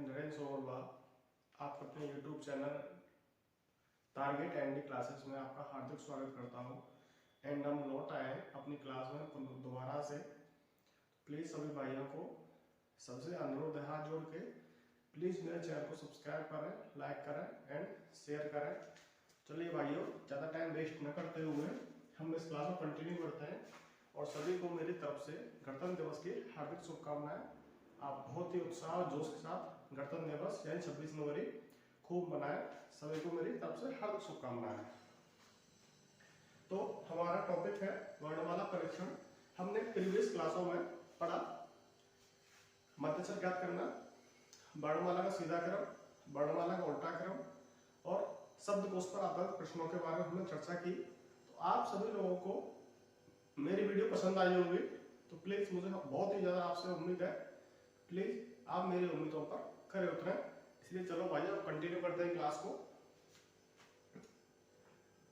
नरेंद्र सोमरवा आपके अपने YouTube channel target and classes में आपका हार्दिक स्वागत करता हूं। एंड हम लौट आए अपनी क्लास में दोबारा से। प्लीज़ सभी भाइयों को सबसे अनुरोध है, हाथ जोड़ के प्लीज़ मेरे चैनल को सब्सक्राइब करें, लाइक करें एंड शेयर करें। चलिए भाइयों, ज़्यादा टाइम वेस्ट न करते हुए हम इस क्लास में कंटिन्यू करते हैं। और सभी को मेरी तरफ से गणतंत्र दिवस की हार्दिक शुभकामनाएं। आप बहुत ही उत्साह और जोश के साथ गणतंत्र दिवस यानी 26 जनवरी खूब मनाएं। सभी को मेरी तरफ से हार्दिक शुभकामनाएं। तो हमारा टॉपिक है वर्णमाला परीक्षण। हमने प्रीवियस क्लासों में पढ़ा मध्यच्छद ज्ञात करना, वर्णमाला का सीधा क्रम, वर्णमाला का उल्टा क्रम और शब्दकोश पर आधारित प्रश्नों के बारे में हमने चर्चा की। तो आप सभी लोगों को मेरी वीडियो पसंद आई होगी, तो प्लीज मुझे बहुत ही ज्यादा आपसे उम्मीद है, प्लीज आप मेरी उम्मीदों पर खरे उतरें। इसलिए चलो भाई अब कंटिन्यू करते हैं क्लास को।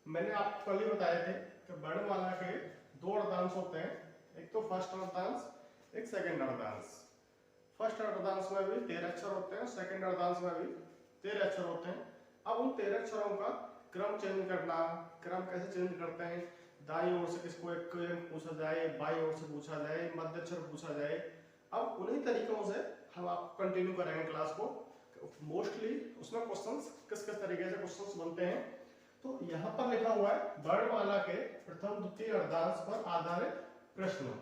मैंने आपको कल ही बताए थे कि वर्णमाला के दो अर्धांश होते हैं, एक तो फर्स्ट अर्धांश, एक सेकंड अर्धांश। फर्स्ट अर्धांश में भी 13 अक्षर होते हैं, सेकंड अर्धांश में भी 13 अक्षर होते हैं। अब उन 13 अक्षरों का क्रम चेंज करना, क्रम कैसे चेंज करते हैं, दाईं ओर से किसको एक पूछा जाए, बाईं ओर से पूछा जाए, मध्य अक्षर पूछा जाए। अब उन्हीं तरीकों से हम आप कंटिन्यू करेंगे क्लास को। मोस्टली उसमें क्वेश्चंस किस किस तरीके से क्वेश्चंस बनते हैं। तो यहाँ पर लिखा हुआ है वर्णमाला के प्रथम द्वितीय अर्धांश पर आधारित प्रश्न।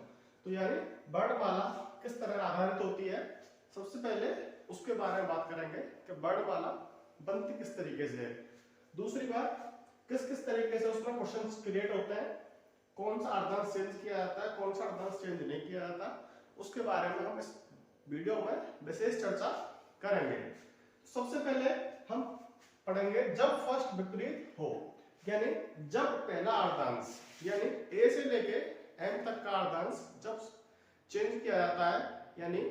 तो यानी वर्णमाला किस तरह आधारित होती है, सबसे पहले उसके बारे में बात करेंगे कि वर्णमाला बनती किस तरीके से है। दूसरी बात, किस किस तरीके से उसमें क्वेश्चंस क्रिएट होते हैं, कौन सा अर्धांश चेंज किया जाता है, कौन सा अर्धांश चेंज नहीं किया जाता, उसके बारे में हम इस वीडियो में विशेष चर्चा करेंगे। सबसे पहले हम पढ़ेंगे जब फर्स्ट विपरीत हो, यानी जब पहला अर्धांश यानी ए से लेके एम तक का अर्धांश जब चेंज किया जाता है, यानी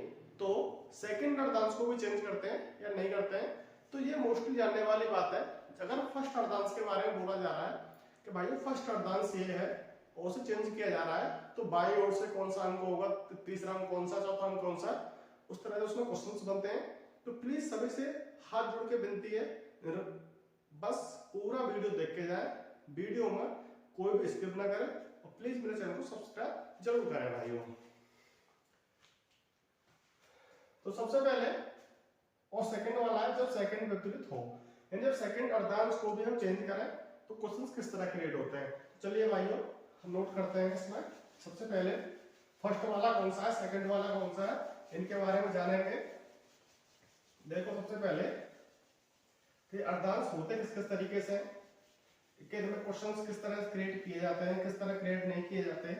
तो सेकंड अर्धांश को भी चेंज करते हैं या नहीं करते हैं। तो ये मोस्टली जानने वाली बात है। अगर फर्स्ट अर्धांश के बारे में बोला जा रहा है कि भाई फर्स्ट अर्धांश ये है, ओ से चेंज किया जा रहा है, तो बाईं ओर से कौन सा अंक होगा, तीसरा अंक कौन सा, चौथा अंक कौन सा, उस तरह से उसमें क्वेश्चंस बनते हैं। तो प्लीज सभी से हाथ जोड़ के विनती है, बस पूरा वीडियो देख के जाए, वीडियो में कोई भी स्किप ना करे और प्लीज मेरे चैनल को सब्सक्राइब जरूर करें भाइयों। तो सबसे पहले और सेकंड वाला है जब सेकंड विपरीत हो, यानी जब सेकंड अर्धांश को भी हम चेंज करें तो क्वेश्चंस किस तरह क्रिएट होते हैं। चलिए भाइयों हम नोट करते हैं इसमें। सबसे पहले फर्स्ट वाला कौन सा है, सेकंड वाला कौन सा है, इनके बारे में जानेंगे। देखो सबसे पहले कि अर्धांश होते किस किस तरीके से, इनमें क्वेश्चंस किस तरह क्रिएट किए जाते हैं, किस तरह क्रिएट नहीं किए जाते।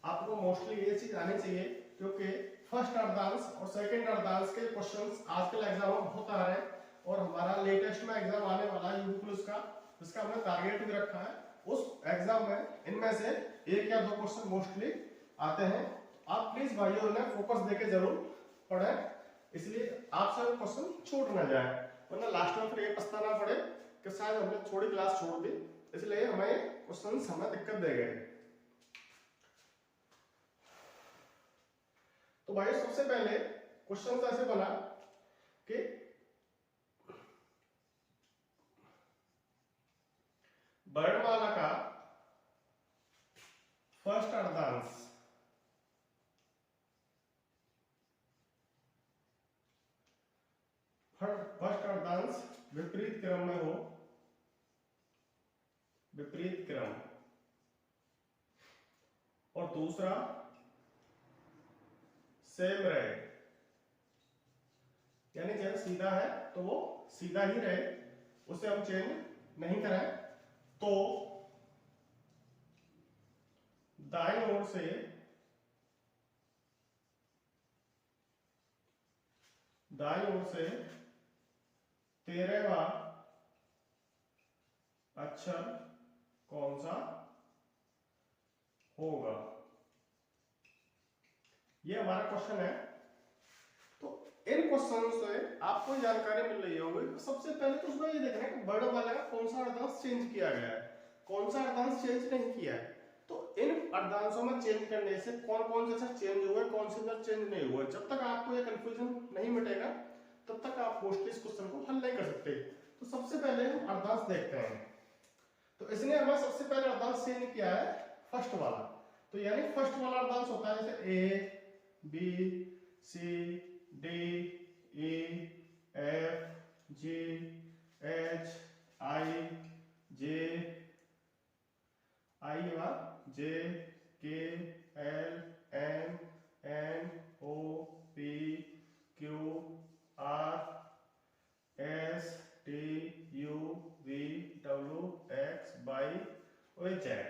आपको मोस्टली ये चीज आनी चाहिए, क्योंकि फर्स्ट अर्धांश और सेकंड अर्धांश के क्वेश्चंस आजकल एग्जाम में बहुत आ रहे हैं और हमारा लेटेस्ट में एग्जाम आने वाला है यूपी पुलिस का, जिसका हमने टारगेट भी रखा है। उस एग्जाम में इनमें से एक या दो क्वेश्चन मोस्टली आते हैं। आप प्लीज भाइयों ने फोकस देके जरूर पढ़ें, इसलिए आपसे क्वेश्चन छूट ना जाए, वरना लास्ट में फिर ये पछताना पड़े कि शायद हमने थोड़ी क्लास छोड़ दी, इसलिए हमें क्वेश्चन हमें दिक्कत दे गए। तो भाई सबसे पहले क्वेश्चन ऐसे बना कि वर्णमाला का फर्स्ट अर्धांश विपरीत क्रम में हो, विपरीत क्रम, और दूसरा सेम रहे, यानी जब सीधा है तो वो सीधा ही रहे, उसे हम चेंज नहीं करें। तो दाईं ओर से दाईं ओर से 13वां अक्षर कौन सा होगा, ये हमारा क्वेश्चन है। तो इन क्वेश्चन से आपको जानकारी मिल रही होगी। सबसे पहले तो उसमें ये देखना है कि वर्णमाला का कौन सा अर्धांश चेंज किया गया है, कौन सा अर्धांश चेंज नहीं किया है। तो इन अर्धांशों में चेंज करने से कौन कौन से अक्षर चेंज हुए, कौन से अक्षर चेंज नहीं हुए, जब तक आपको ये कंफ्यूजन नहीं मिटेगा तब तक आप मोस्टली इस क्वेश्चन को हल नहीं कर सकते। तो सबसे पहले हम अर्धांश देखते हैं। तो इसने हमें सबसे पहले अर्धांश चेंज किया है फर्स्ट वाला। तो यानी फर्स्ट वाला अर्धांश होता है जैसे A B C D E F G H I J J K L M N O P Q R S T U V W X Y और जेड।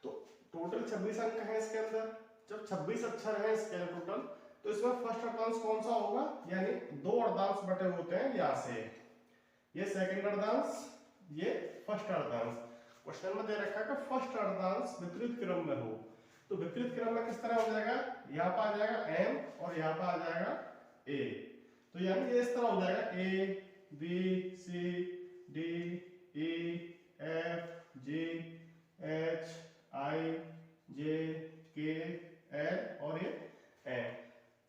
तो टोटल 26 अंक हैं इसके अंदर। जब 26 अक्षर हैं इसके टोटल, तो इसमें फर्स्ट अर्धांश कौन सा होगा, यानी दो अर्धांश बटे होते हैं यहाँ से, ये सेकंड अर्धांश, ये फर्स्ट अर्धांश। क्वेश्चन में दे रखा है कि फर्स्ट अर्धांश विपरीत क्रम में हो। तो विपरीत क्रम में किस तरह हो जाएगा, यहाँ पर आ जाएगा एम और यहाँ पर आ जाएगा ए। तो यानी ये इस तरह हो जाएगा A B C D E F G H I J K L और ये एम।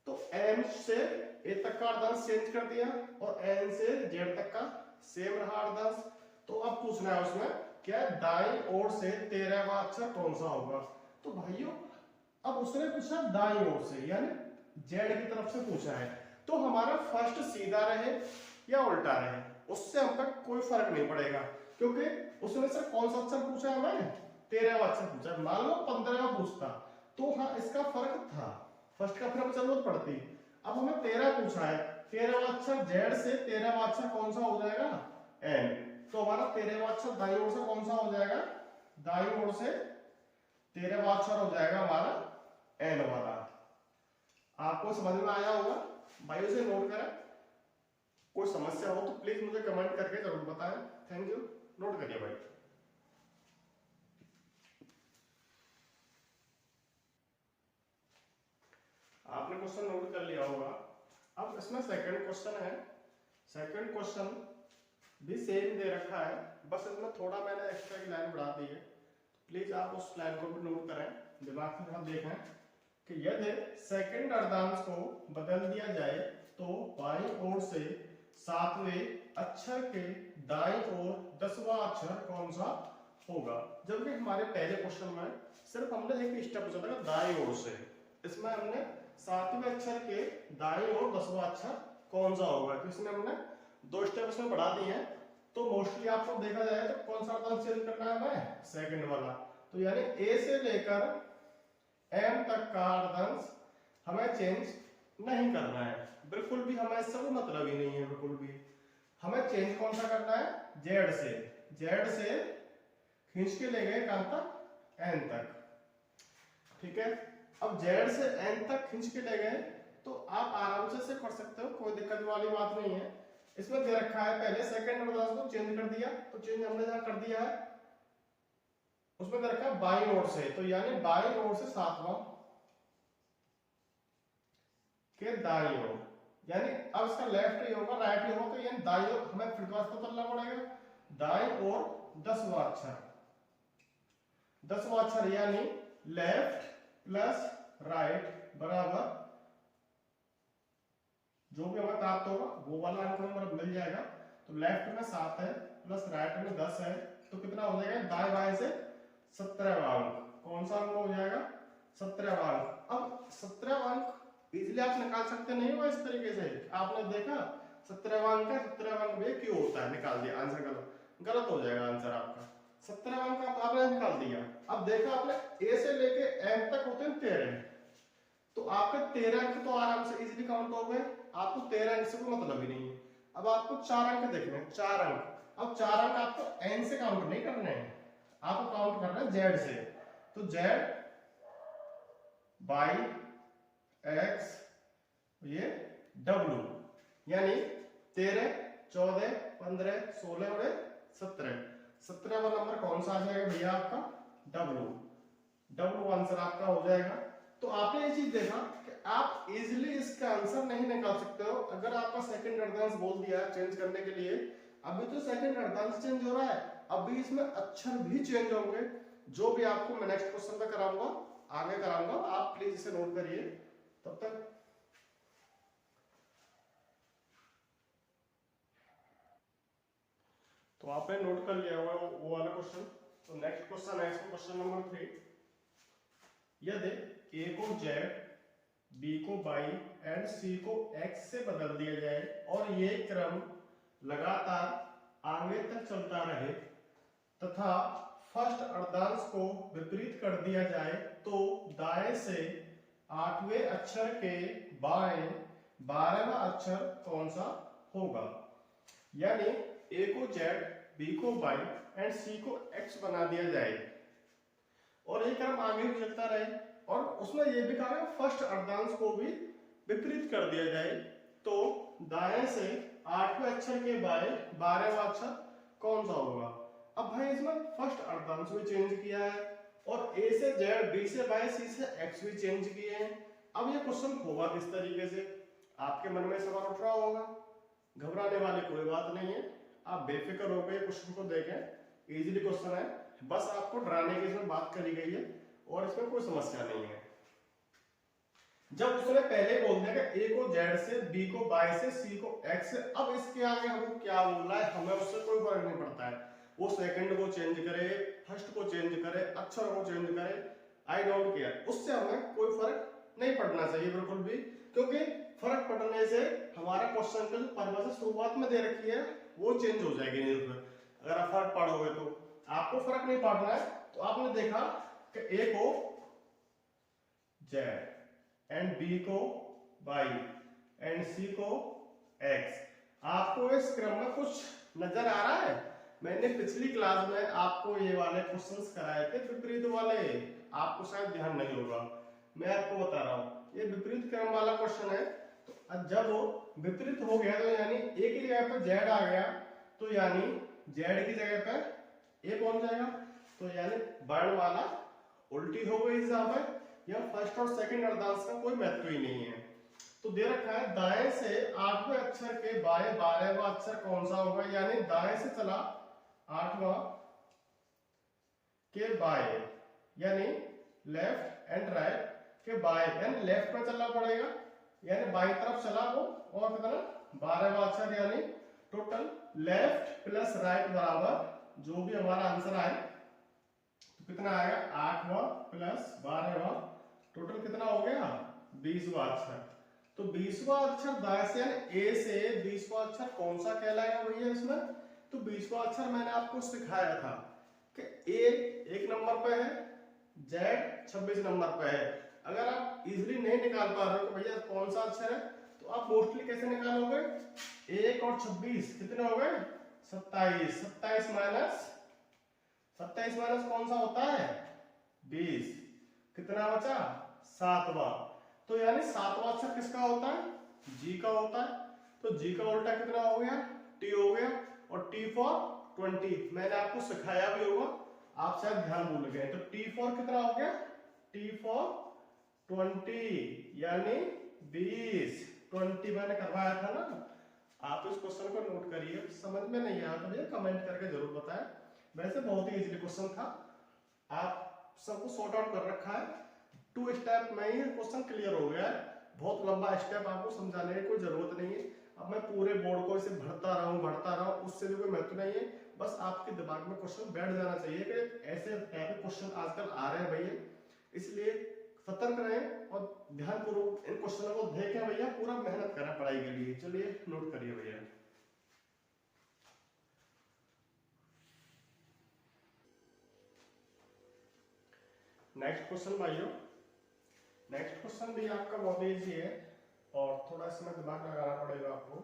तो एम से ए तक का अर्धांश चेंज कर दिया और एन से जेड तक का सेम रहा अर्धांश। तो अब पूछना है उसमें क्या दाईं ओर से 13वां अक्षर कौन सा होगा। तो भाइयों अब उसने पूछा दाईं ओर से, यानी जेड की तरफ से पूछा है। तो हमारा फर्स्ट सीधा रहे या उल्टा रहे, उससे हमका कोई फर्क नहीं पड़ेगा, क्योंकि उसने सर कौन सा अक्षर पूछा है, हमें 13वां अक्षर पूछा है। मान लो 15वां पूछता तो हाँ इसका फर्क था, फर्स्ट का फिर हमें जरूरत पड़ती। अब हमें 13 पूछा है, 13वां अक्षर जेड से 13वां अक्षर कौन सा हो जाएगा, एन। तो हमारा 13वां अक्षर दाईं ओर से कौन सा हो जाएगा, दाईं ओर से 13वां अक्षर हो जाएगा हमारा एन वाला। आपको समझ में आया होगा, भाइयों से नोट करें। कोई समस्या हो तो प्लीज मुझे कमेंट करके जरूर बताएं। Thank you. नोट करिए भाई। आपने क्वेश्चन नोट कर लिया होगा। अब इसमें सेकंड क्वेश्चन है। सेकंड क्वेश्चन भी सेम दे रखा है, बस इसमें थोड़ा मैंने एक्स्ट्रा की लाइन बढ़ा दी है। प्लीज आप उस लाइन को भी नोट करें, दिमाग से हम देखें कि यदि सेकंड अर्धांश को बदल दिया जाए तो बाईं ओर से 7वें अक्षर के दाईं ओर 10वां अक्षर कौन सा होगा। जबकि हमारे पहले क्वेश्चन में सिर्फ हमने एक स्टेप पूछा था दाईं ओर से, इसमें हमने 7वें अक्षर के दाईं ओर 10वां अक्षर कौन सा होगा। तो इसमें हमने 2 स्टेप इसमें बढ़ा दिए हैं। तो मोस्टली आपको देखा जाए तो कौन सा अर्धांश चेंज करना है हमें, सेकंड वाला। तो यानी ए से लेकर एम तक का अर्धांश हमें चेंज नहीं करना है, बिल्कुल भी हमें इससे कोई मतलब ही नहीं है। बिल्कुल भी हमें चेंज कौन सा करना है, जेड से। जेड से खींच के ले गए कहां तक, एन तक। ठीक है, अब जेड से एन तक खींच के ले गए तो आप आराम से कर सकते हो, कोई दिक्कत वाली बात नहीं है। इसमें दे रखा है पहले सेकंड अर्धांश को चेंज कर दिया, तो चेंज हमने जहां कर दिया है उसमें दे रखा है बाईं ओर से। तो यानी बाईं ओर से 7वां के दाईं ओर, यानी अब इसका लेफ्ट ही होगा राइट ही होगा। तो यानी दाईं ओर हमें फिर वापस तो चलना पड़ेगा, दाईं ओर 10वां अक्षर, 10वां अक्षर यानी लेफ्ट प्लस राइट बराबर जो भी हमें प्राप्त होगा वो वाला अंक नंबर मिल जाएगा। तो लेफ्ट में 7 है प्लस राइट में 10 है, तो कितना हो जाएगा, दाएं बाएं से 17वां अंक। कौन सा अंक हो जाएगा, 17वां अंक। अब 17वां अंक इजीली आप निकाल सकते नहीं हो इस तरीके से। आपने देखा 17वां अंक है, 17वां अंक में क्यों होता है, निकाल दिया, आंसर गलत हो जाएगा आंसर आपका। 17वां अंक आपने निकाल दिया। अब देखा आपने ए से लेके एम तक होते हैं 13, तो आपके 13 अंक तो आराम से इजीली काउंट हो गए। आपको 13 अंक से कोई मतलब ही नहीं है। अब आपको 4 अंक देखने हैं, 4 अंक। अब 4 अंक आपको एन से काउंट नहीं करने हैं, आपको काउंट करना है जेड से। तो जेड बाई एक्स ये डब्ल्यू, यानी 13 14 15 16 और 17। 17वां नंबर कौन सा आ जाएगा भैया आपका, डब्ल्यू। डब्ल्यू आंसर आपका हो जाएगा। तो आपने ये चीज देखा कि आप इजीली इसका आंसर नहीं निकाल सकते हो अगर आपका सेकंड अर्धांश बोल दिया है चेंज करने के लिए। अभी तो सेकंड अर्धांश चेंज हो रहा है, अभी इसमें अक्षर भी चेंज होंगे, जो भी आपको मैं नेक्स्ट क्वेश्चन में कराऊंगा, आगे कराऊंगा। आप प्लीज इसे नोट करिए। तब तक तो आपने नोट कर लिया होगा वो वाला क्वेश्चन। तो नेक्स्ट क्वेश्चन है इसमें क्वेश्चन नंबर 3। यदि ए को जेड, बी को वाई एंड सी को एक्स से बदल दिया जाए और ये क्रम लगातार आगे तक चलता रहे तथा फर्स्ट अर्धांश को विपरीत कर दिया जाए तो दाएं से 8वें अक्षर के बाएं 12वां अक्षर कौन सा होगा। यानी ए को जेड, बी को वाई एंड सी को एक्स बना दिया जाए और ये क्रम आगे भी चलता रहे और उसमें यह भी कहा है फर्स्ट अर्धांश को भी विपरीत कर दिया जाए तो दाएं से 8वें अक्षर के बाएं 12वां अक्षर कौन सा होगा। अब भाई इसमें फर्स्ट अर्धांश भी चेंज किया है और ए से जेड, बी से वाई, सी से एक्स भी चेंज किए हैं। अब ये क्वेश्चन होगा किस तरीके से, आपके मन में सवाल उठ रहा होगा। घबराने वाली कोई बात नहीं है, आप बेफिक्र हो गए क्वेश्चन को देखें, इजीली क्वेश्चन है, बस आपको डराने की इसमें बात करी गई है और इसमें कोई समस्या नहीं है। जब उसने पहले बोल दिया कि ए को जेड से, बी को वाई से, सी को एक्स से, अब इसके आगे हमको क्या बोल रहा है हमें उससे कोई फर्क नहीं पड़ता है। वो सेकंड को चेंज करे, फर्स्ट को चेंज करे, अक्षर को चेंज करे, आई डोंट केयर, उससे हमें कोई फर्क नहीं पड़ना चाहिए बिल्कुल भी, क्योंकि फर्क पड़ने से हमारा क्वेश्चन का जो परिभाषा शुरुआत में दे रखी है वो चेंज हो जाएगी। नहीं अगर आप फर्क पढ़ोगे तो आपको फर्क नहीं पड़ रहा है तो आपने देखा कि ए को जेड एंड बी को वाई एंड सी को एक्स, आपको इस क्रम में कुछ नजर आ रहा है। मैंने पिछली क्लास में आपको ये वाले क्वेश्चंस कराए थे विपरीत वाले, आपको शायद ध्यान नहीं होगा, मैं आपको बता रहा हूं ये विपरीत क्रम वाला क्वेश्चन है। तो जब वो विपरीत हो गया तो यानी ए की जगह पर जेड आ गया तो यानी जेड की जगह पर ए पहुंच जाएगा, तो यानी वर्णमाला उल्टी हो गई जहां पर, या फर्स्ट और सेकंड अर्धांश का कोई महत्व ही नहीं है। तो दे रखा है दाएं से 8वें अक्षर के बाएं 12वां अक्षर कौन सा होगा, यानी दाएं से चला 8वां के बाएं, यानी लेफ्ट एंड राइट के बाएं, यानी लेफ्ट में चलना पड़ेगा, यानी बाईं तरफ चला वो, और कितना 12वां अक्षर, यानी टोटल लेफ्ट प्लस राइट बराबर जो भी हमारा आंसर आए तो कितना आएगा 8वां प्लस 12वां, टोटल कितना हो गया 20वां अक्षर। तो 20वां अक्षर दाएं से यानी ए से 20वां अक्षर कौन सा कहलाएगा भैया इसमें, तो 20वां अक्षर मैंने आपको सिखाया था कि ए 1 नंबर पे है, जेड 26 नंबर पे है। अगर आप इजीली नहीं निकाल पा रहे हो कि भैया कौन सा अक्षर है तो आप मोस्टली कैसे निकालोगे, 1 और 26 कितने हो गए 27, 27 माइनस कौन सा होता है 20, कितना बचा 7वां, तो यानी 7वां अक्षर किसका होता है जी का होता है। तो जी का उल्टा कितना हो गया टी हो गया, और टी फॉर 20 मैंने आपको सिखाया भी होगा, आप शायद ध्यान भूल गए। तो टी फॉर कितना हो गया टी फॉर 20 यानी 20, 20 मैंने करवाया था ना। आप इस क्वेश्चन को नोट करिए, समझ में नहीं आया तो भैया कमेंट करके जरूर बताएं। वैसे बहुत ही इजीली क्वेश्चन था, आप सबको सॉर्ट आउट कर रखा है, 2 स्टेप में ही क्वेश्चन क्लियर हो गया है, बहुत लंबा स्टेप आपको समझाने की कोई जरूरत नहीं है। अब मैं पूरे बोर्ड को इसे भरता रहा हूँ उससे भी कोई महत्व नहीं है, बस आपके दिमाग में क्वेश्चन बैठ जाना चाहिए कि ऐसे टाइप के क्वेश्चन आजकल आ रहे हैं भैया, इसलिए सतर्क रहें और ध्यानपूर्वक इन क्वेश्चनों को देखें भैया, पूरा मेहनत करें पढ़ाई के लिए। चलिए नोट करिए भैया। नेक्स्ट क्वेश्चन भाइयों, नेक्स्ट क्वेश्चन भी आपका बहुत इजी है और थोड़ा इसमें दिमाग लगाना पड़ेगा आपको।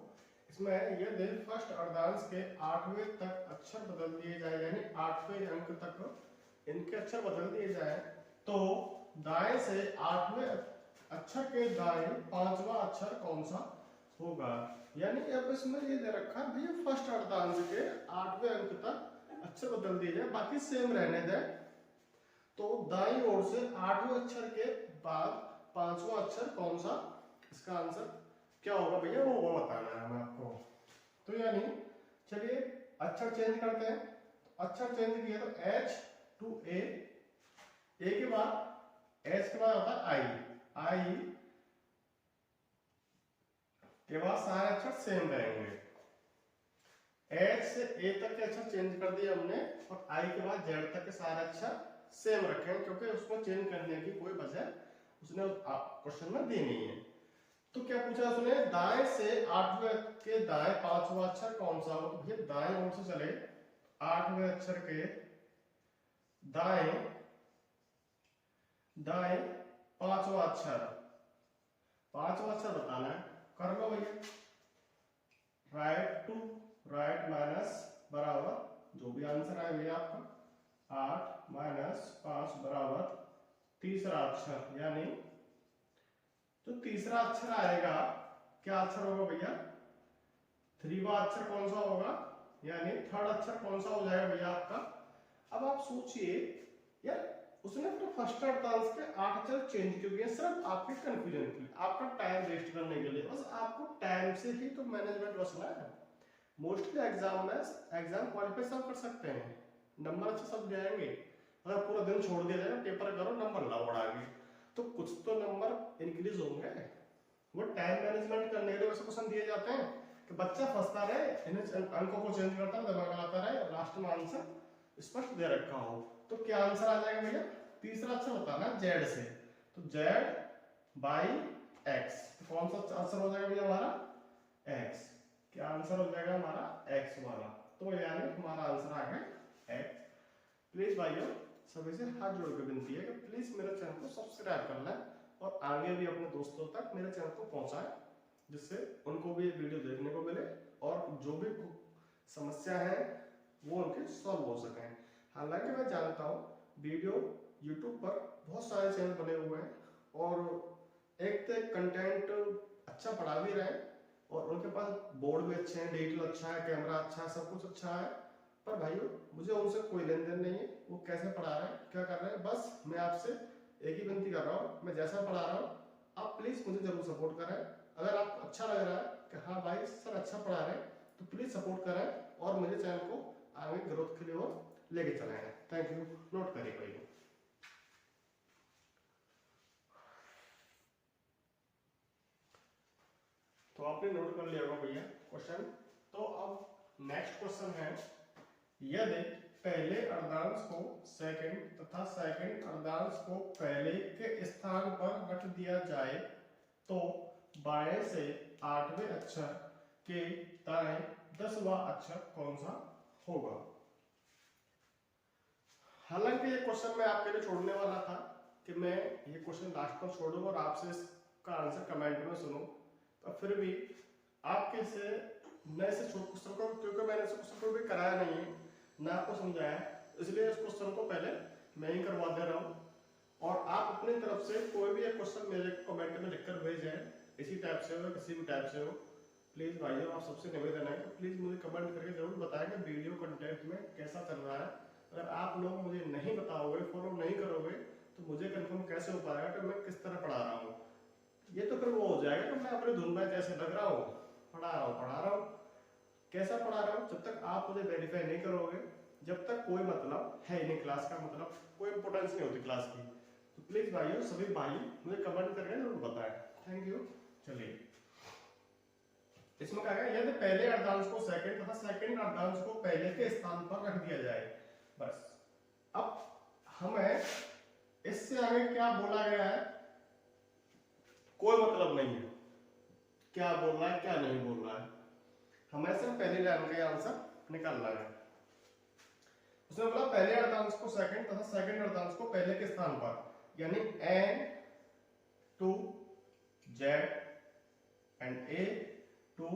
इसमें यदि फर्स्ट अर्धांश के 8वें तक अक्षर बदल दिए जाए, यानी 8वें अंक तक इनके अक्षर बदल दिए जाए तो दाएं से 8वें अक्षर के दाएं 5वां अक्षर कौन सा होगा। यानी अब इसमें ये दे रखा है भैया फर्स्ट अर्धांश के 8वें अंक तक अक्षर बदल दिए जाए, बाकी सेम रहने दें, तो दाईं ओर से 8वें अक्षर के बाद 5वां अक्षर कौन सा, इसका आंसर क्या होगा भैया वो बताना है हमें आपको। तो यानी चलिए अक्षर चेंज करते हैं, तो अक्षर चेंज किया तो H to A, A के बाद H के बाद आता है I के बाद सारे अक्षर सेम रहेंगे। एच से ए तक के अक्षर चेंज कर दिए हमने और आई के बाद जेड तक के सारे अक्षर सेम रखे क्योंकि उसको चेंज करने की कोई वजह उसने क्वेश्चन में दी नहीं है। तो क्या पूछा उसने, दाएं से 8वें के दाएं 5वां अक्षर कौन सा हो। तो भैया दाएं ओर से चले 8वें अक्षर के दाएं दाएं 5वां अक्षर बताना है, कर लो भैया। राइट टू राइट माइनस बराबर जो भी आंसर आए भैया आपका 8 माइनस 5 बराबर तीसरा अक्षर, यानी जो तीसरा अक्षर आएगा क्या अक्षर होगा भैया, 3वां अक्षर कौन सा होगा, यानी थर्ड अक्षर कौन सा हो जाएगा भैया आपका। अब आप सोचिए यार उसने अपने फर्स्ट अर्थांश के 8 अक्षर चेंज क्यों किए, सिर्फ आपके कंफ्यूजन के लिए, आपका टाइम वेस्ट करने के लिए, बस आपको टाइम से ही तो मैनेजमेंट बसना है। मोस्टली एग्जाम में एग्जाम क्वालिफाई सब कर सकते हैं, नंबर अच्छे सब जाएंगे, अगर पूरा दिन छोड़ दिया जाएगा पेपर करो नंबर ना बढ़ाएंगे तो कुछ तो नंबर इंक्रीज होंगे। वो टाइम मैनेजमेंट करने के लिए वैसे क्वेश्चन दिए जाते हैं कि बच्चा फंसता रहे, इन्हें अंकों को चेंज करता रहे, दिमाग लगाता रहे, लास्ट में आंसर स्पष्ट दे रखा हो। तो क्या आंसर आ जाएगा भैया, तीसरा अक्षर बताना जेड से, तो जेड बाई एक्स, तो कौन सा आंसर हो जाएगा भैया हमारा एक्स, क्या आंसर हो जाएगा हमारा एक्स वाला, तो यानी हमारा आंसर आ गया एक्स। प्लीज भाइयों सभी से हाथ जोड़ के विनती है कि प्लीज मेरे चैनल को सब्सक्राइब कर लें और आगे भी अपने दोस्तों तक मेरे चैनल को पहुंचाएं, जिससे उनको भी वीडियो देखने को मिले और जो भी समस्या है वो उनके सॉल्व हो सके। हालांकि मैं जानता हूँ वीडियो यूट्यूब पर बहुत सारे चैनल बने हुए हैं और एक तो कंटेंट अच्छा पढ़ा भी रहे और उनके पास बोर्ड भी अच्छे हैं, डिजिटल अच्छा है, कैमरा अच्छा है, सब कुछ अच्छा है, पर भाइयों मुझे उनसे कोई लेन देन नहीं है, वो कैसे पढ़ा रहे हैं क्या कर रहे हैं, बस मैं आपसे एक ही विनती कर रहा हूँ, मैं जैसा पढ़ा रहा हूँ आप प्लीज मुझे जरूर सपोर्ट करें। अगर आपको अच्छा लग रहा है कि हाँ भाई सर अच्छा पढ़ा रहे हैं तो प्लीज सपोर्ट करें और मेरे चैनल को आगे ग्रोथ के लिए और लेके चलाएं। Thank you. नोट करिए भाई। तो आपने नोट कर लिया होगा भैया क्वेश्चन। तो अब नेक्स्ट क्वेश्चन है, यदि पहले अर्धांश को सेकंड तथा सेकंड अर्धांश को पहले के स्थान पर रख दिया जाए तो बाएं से 8वें अक्षर के दाएं 10वां अक्षर कौन सा होगा। हालांकि ये क्वेश्चन मैं आपके लिए छोड़ने वाला था कि मैं ये क्वेश्चन लास्ट पर छोड़ूंगा और आपसे इसका आंसर कमेंट में सुनूं, तो फिर भी आपके से नए से क्वेश्चन को, क्योंकि मैंने इस क्वेश्चन को भी कराया नहीं है ना आपको समझाया, इसलिए इस क्वेश्चन को पहले मैं ही करवा दे रहा हूँ और आप अपनी तरफ से कोई भी एक क्वेश्चन मेरे कमेंट में लिखकर भेज जाए, इसी टाइप से हो किसी भी टाइप से हो। प्लीज भाइयों आप सबसे निवेदन है कि प्लीज मुझे कमेंट करके जरूर बताएं कि वीडियो कंटेंट में कैसा चल रहा है। अगर आप लोग मुझे नहीं बताओगे, फॉलो नहीं करोगे तो मुझे कंफर्म कैसे हो पाएगा कि मैं किस तरह पढ़ा रहा हूँ। ये तो फिर वो हो जाएगा कि मैं अपने धुन में जैसे लग रहा हूँ पढ़ा रहा हूँ, कैसा पढ़ा रहा हूँ, जब तक आप मुझे वेरीफाई नहीं करोगे, जब तक कोई मतलब है नहीं क्लास का, मतलब कोई इंपोर्टेंस नहीं होती क्लास की। तो प्लीज भाइयों सभी भाई मुझे कमेंट करके जरूर बताएं। Thank you. चलिए इसमें क्या है, यदि पहले अर्धांश को सेकंड तथा सेकंड अर्धांश को पहले के स्थान पर रख दिया जाए, बस अब हमें इससे आगे क्या बोला गया है कोई मतलब नहीं है, क्या बोल रहा है क्या नहीं बोल रहा है, हमें सिर्फ पहली लाइन का आंसर निकालना है। उसने बोला पहले अर्धांश को सेकंड तथा सेकंड अर्धांश को पहले के स्थान पर, यानी n to z and a to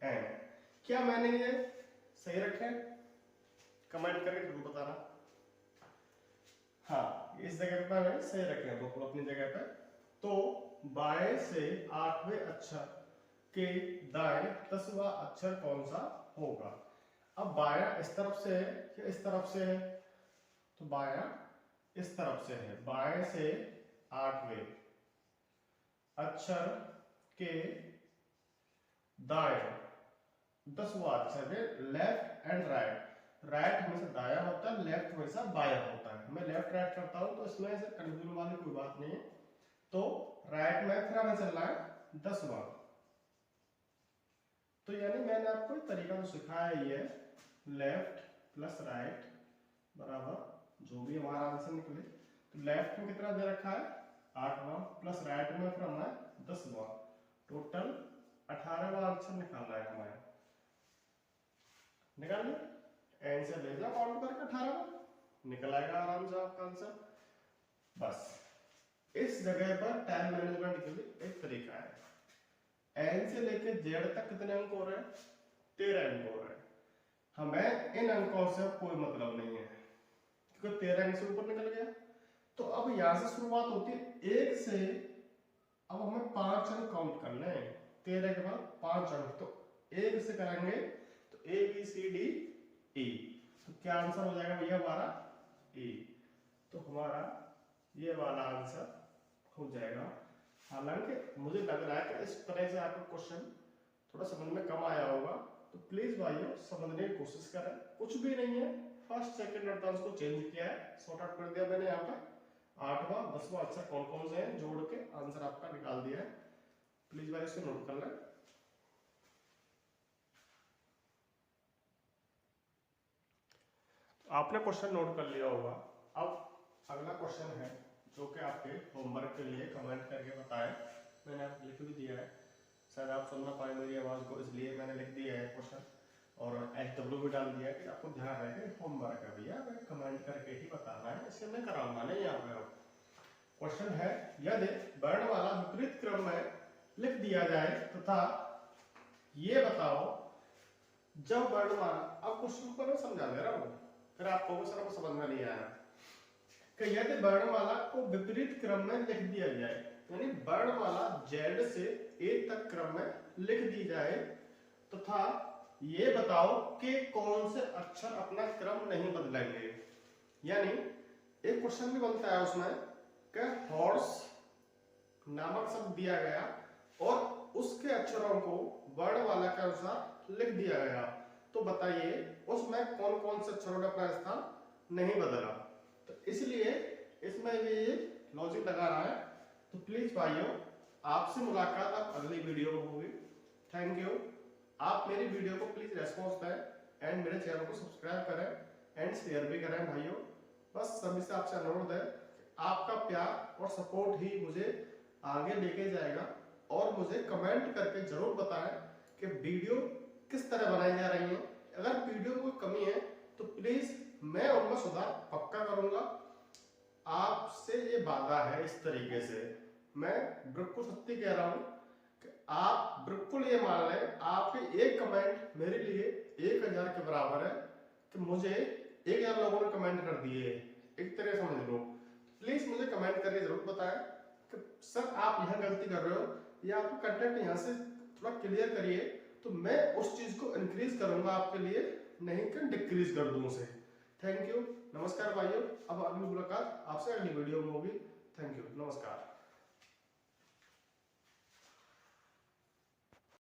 n, क्या मैंने ये सही रखे, कमेंट करके जरूर बताना। हाँ इस जगह पे मैंने सही रखे हैं बिल्कुल अपनी जगह पे। तो बाएं से 8वें अक्षर के दाएं 10वां अक्षर कौन सा होगा। अब बायां इस तरफ से है या इस तरफ से है, तो बायां इस तरफ से है, बाएं से 8वें अक्षर के दाएं 10वां अक्षर है, लेफ्ट एंड राइट, राइट हमेशा दाया होता है, लेफ्ट हमेशा बाया होता है, मैं लेफ्ट राइट करता हूं तो इसमें ऐसे कंफ्यूजन वाली कोई बात नहीं है। तो राइट में फिर हमें चलना है 10वां, तो यानी मैंने आपको एक तरीका तो सिखाया ही है, लेफ्ट प्लस राइट बराबर जो भी हमारा आंसर निकले। तो लेफ्ट में कितना दे रखा है 8वां, प्लस राइट में फिर हमें 10वां, टोटल 18वां आंसर निकालना है हमें। निकाल लिया, एन से ले जाओ काउंट करके 18वां निकल आएगा आराम से आपका आंसर। बस इस जगह पर टाइम मैनेजमेंट के लिए एक तरीका है। एन से लेके जेड तक कितने अंक हो रहे हैं 13 अंक हो रहे हैं। हमें इन अंकों से कोई मतलब नहीं है क्योंकि 13 अंक से ऊपर निकल गया। तो अब यहां से शुरुआत होती है 1 से, अब हमें 5 अंक काउंट करने हैं, 13 के बाद 5 अंक। तो 1 से करेंगे तो ए बी सी डी ई, तो क्या आंसर हो जाएगा भैया हमारा ई। तो हमारा ये वाला आंसर हो जाएगा। हालांकि मुझे लग रहा है कि इस तरह से आपका क्वेश्चन थोड़ा समझ में कम आया होगा, तो प्लीज भाइयों समझने की कोशिश करें। कुछ भी नहीं है, फर्स्ट सेकंड अर्धांश को चेंज किया है, सॉर्ट आउट कर दिया मैंने यहाँ पर। 8वां 10वां अक्षर कौन कौन से हैं जोड़ के आंसर आपका निकाल दिया है। प्लीज भाई इसे नोट कर लें। आपने क्वेश्चन नोट कर लिया होगा। अब अगला क्वेश्चन है जो कि आपके होमवर्क के लिए कमेंट करके बताएं। मैंने आपको लिख भी दिया है, शायद आप सुन ना पाए मेरी आवाज़ को, इसलिए मैंने लिख दिया है क्वेश्चन और SW भी डाल दिया कि आपको ध्यान रहे कि होमवर्क है भैया, कमेंट करके ही बताना है, इसे मैं कराऊंगा नहीं यहाँ पे। क्वेश्चन है यदि वर्णमाला विपरीत क्रम में लिख दिया जाए तथा ये बताओ जब वर्णमाला, अब क्वेश्चन को मैं समझा दे रहा हूँ फिर आपको भी सर समझ में नहीं आया कि यदि वर्णमाला को विपरीत क्रम में लिख दिया जाए, यानी वर्णमाला Z से A तक क्रम में लिख दी जाए तथा ये बताओ कि कौन से अक्षर अपना क्रम नहीं बदलेंगे। यानी एक क्वेश्चन भी बनता है उसमें कि हॉर्स नामक शब्द दिया गया और उसके अक्षरों को वर्णमाला के अनुसार लिख दिया गया, तो बताइए उसमें कौन कौन से अक्षरों ने अपना स्थान नहीं बदला। तो इसलिए इसमें भी ये लॉजिक लगा रहा है। तो प्लीज भाइयों आपसे मुलाकात अब अगली वीडियो में होगी। Thank you. आप मेरी वीडियो को प्लीज रेस्पॉन्स दें एंड मेरे चैनल को सब्सक्राइब करें एंड शेयर भी करें भाइयों। बस सभी से आपसे अनुरोध है, आपका प्यार और सपोर्ट ही मुझे आगे लेके जाएगा। और मुझे कमेंट करके जरूर बताएं कि वीडियो किस तरह बनाई जा रही है। अगर वीडियो में कोई कमी है तो प्लीज मैं उनमें सुधार पक्का करूंगा। आपसे ये वादा है, इस तरीके से मैं बिल्कुल सत्य कह रहा हूं कि आप बिल्कुल ये मान लें आपके एक कमेंट मेरे लिए 1000 के बराबर है कि मुझे 1000 लोगों ने कमेंट कर दिए, एक तरह समझ लो। प्लीज मुझे कमेंट करके जरूर बताएं कि सर आप यहाँ गलती कर रहे हो या आपका कंटेंट यहाँ से थोड़ा क्लियर करिए, तो मैं उस चीज को इंक्रीज करूंगा आपके लिए, नहीं कि डिक्रीज कर दूं उसे। थैंक यू, नमस्कार भाइयों। अब अगली मुलाकात आपसे अगली वीडियो में होगी। थैंक यू, नमस्कार।